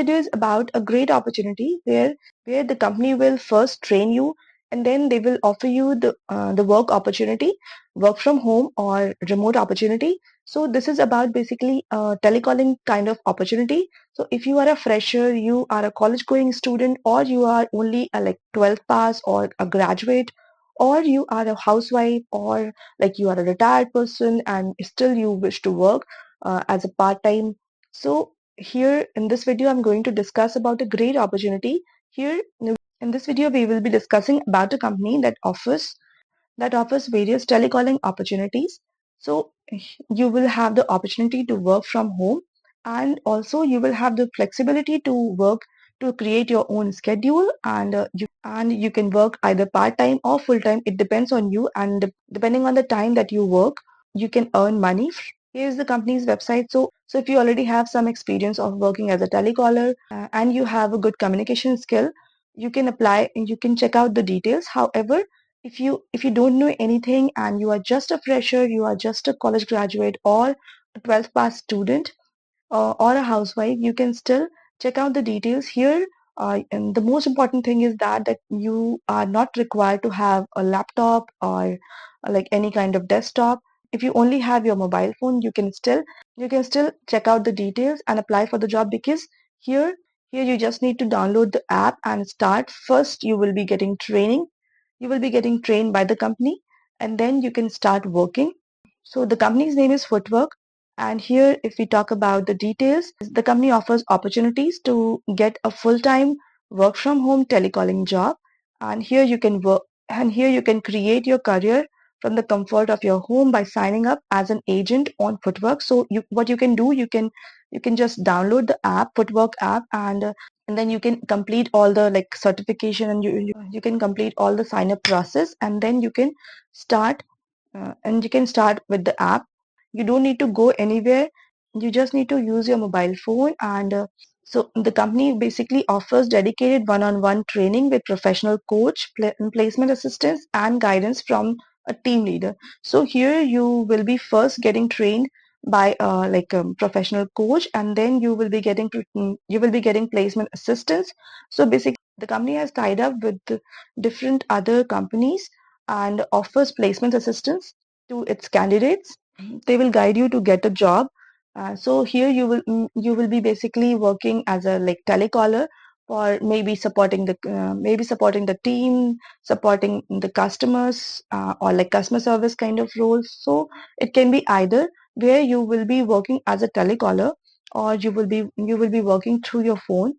video is about a great opportunity where the company will first train you, and then they will offer you the work opportunity, work from home or remote opportunity. So this is about basically a telecalling kind of opportunity. So if you are a fresher, you are a college going student, or you are only a like 12th pass or a graduate, or you are a housewife, or like you are a retired person and still you wish to work as a part-time. So here in this video, I'm going to discuss about a great opportunity. Here in this video, we will be discussing about a company that offers various telecalling opportunities. So you will have the opportunity to work from home, and also you will have the flexibility to work to create your own schedule, and you can work either part-time or full-time. It depends on you, and depending on the time that you work, you can earn money. Here's the company's website. So if you already have some experience of working as a telecaller and you have a good communication skill, you can apply and you can check out the details. However, if you don't know anything and you are just a fresher, you are just a college graduate or a 12th pass student or a housewife, you can still check out the details here. And the most important thing is that you are not required to have a laptop or like any kind of desktop. If you only have your mobile phone, you can still check out the details and apply for the job, because here you just need to download the app and start. First, you will be getting training. You will be getting trained by the company, and then you can start working. So the company's name is Footwork. And here, if we talk about the details, the company offers opportunities to get a full-time work from home telecalling job. And here you can work, and here you can create your career from the comfort of your home by signing up as an agent on Footwork. So what you can do, you can just download the app, Footwork app, and then you can complete all the like certification, and you can complete all the sign up process, and then start you can start with the app. You don't need to go anywhere. You just need to use your mobile phone. And so the company basically offers dedicated one-on-one training with professional coach, placement assistance, and guidance from a team leader. So here you will be first getting trained by like a professional coach, and then you will be getting placement assistance. So basically, the company has tied up with different other companies and offers placement assistance to its candidates. They will guide you to get a job. So here you will be basically working as a like telecaller, or maybe supporting the team, supporting the customers, or like customer service kind of roles. So it can be either where you will be working as a telecaller, or you will be working through your phone.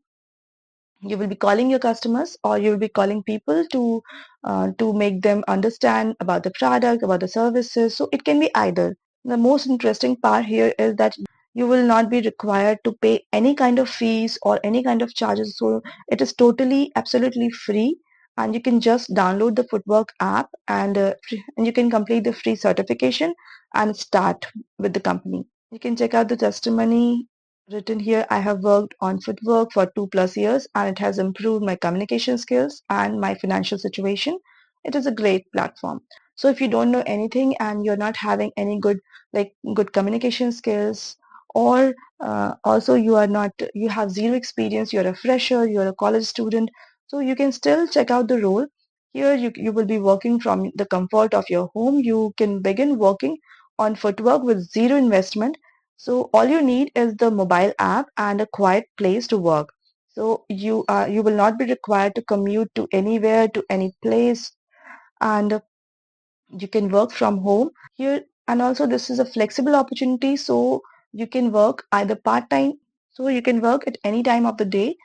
You will be calling your customers, or you will be calling people to make them understand about the product, about the services. So it can be either. The most interesting part here is that you will not be required to pay any kind of fees or any kind of charges. So it is totally absolutely free, and you can just download the Footwork app, and you can complete the free certification and start with the company. You can check out the testimony written here. I have worked on Footwork for 2+ years, and it has improved my communication skills and my financial situation. It is a great platform. So if you don't know anything and you're not having any good communication skills, or also you have zero experience, you're a fresher, you're a college student, so you can still check out the role. Here you will be working from the comfort of your home. You can begin working on Footwork with zero investment. So all you need is the mobile app and a quiet place to work. So you will not be required to commute to anywhere, to any place, and you can work from home here. And also this is a flexible opportunity, so you can work either part-time, so you can work at any time of the day.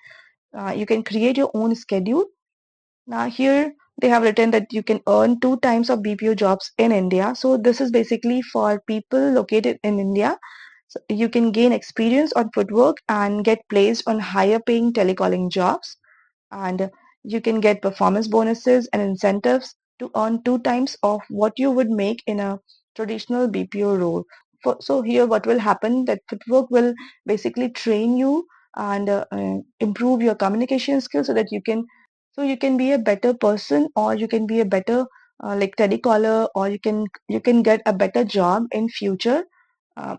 You can create your own schedule. Now here they have written that you can earn 2 times of BPO jobs in India. So this is basically for people located in India. So you can gain experience on Footwork and get placed on higher paying telecalling jobs, and you can get performance bonuses and incentives to earn 2 times of what you would make in a traditional BPO role. So here what will happen, that Footwork will basically train you and improve your communication skills, so you can be a better person, or you can be a better like telecaller, or you can get a better job in future.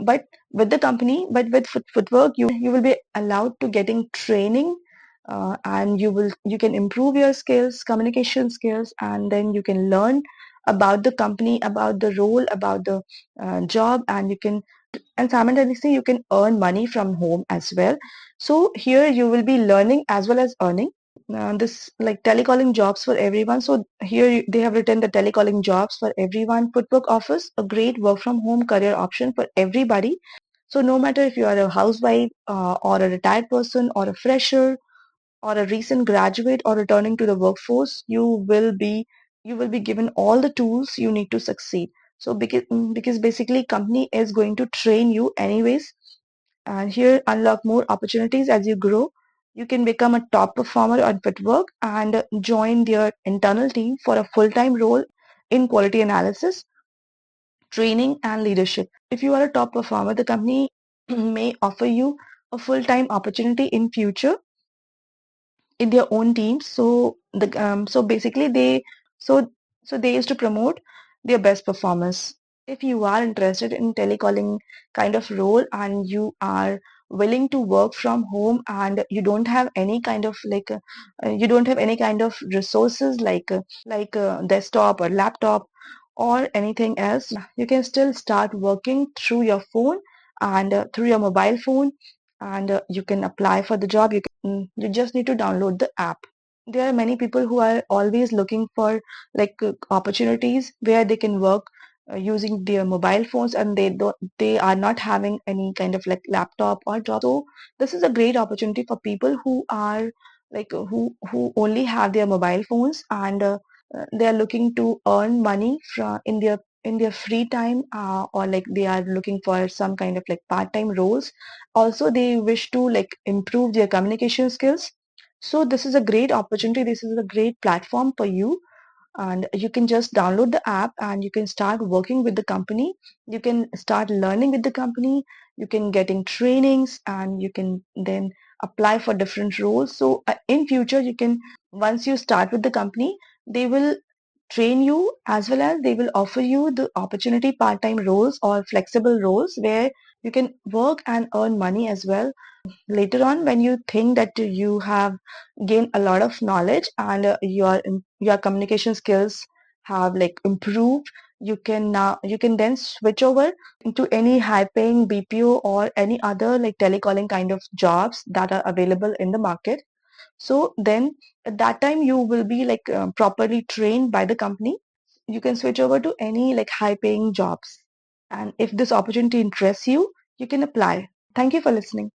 But with the company, but with footwork, you will be allowed to getting training, and you can improve your skills, communication skills, and then you can learn about the company, about the role, about the job, and you can, and simultaneously you can earn money from home as well. So here you will be learning as well as earning. This like telecalling jobs for everyone. So here they have written the telecalling jobs for everyone. Footwork offers a great work from home career option for everybody. So no matter if you are a housewife, or a retired person, or a fresher, or a recent graduate, or returning to the workforce, you will be given all the tools you need to succeed. So because basically company is going to train you anyways, and here unlock more opportunities as you grow. You can become a top performer on Fitwork and join their internal team for a full-time role in quality analysis, training, and leadership. If you are a top performer, the company may offer you a full-time opportunity in future in their own teams. So basically so so they used to promote their best performance. If you are interested in telecalling kind of role and you are willing to work from home and you don't have any kind of you don't have any kind of resources like desktop or laptop or anything else, you can still start working through your phone and through your mobile phone, and you can apply for the job. You just need to download the app. There are many people who are always looking for opportunities where they can work using their mobile phones, and they are not having any kind of like laptop or job. So this is a great opportunity for people who are who only have their mobile phones, and they are looking to earn money from in their free time, or like they are looking for some kind of like part-time roles. Also they wish to like improve their communication skills. So this is a great opportunity, this is a great platform for you, and you can just download the app and you can start working with the company. You can start learning with the company, you can getting trainings, and you can then apply for different roles. So in future you can, once you start with the company, they will train you as well as they will offer you the opportunity part-time roles or flexible roles where you can work and earn money as well. Later on, when you think that you have gained a lot of knowledge and your communication skills have like improved, you can then switch over into any high paying BPO or any other like telecalling kind of jobs that are available in the market. So then at that time you will be properly trained by the company. You can switch over to any like high paying jobs, and if this opportunity interests you, you can apply. Thank you for listening.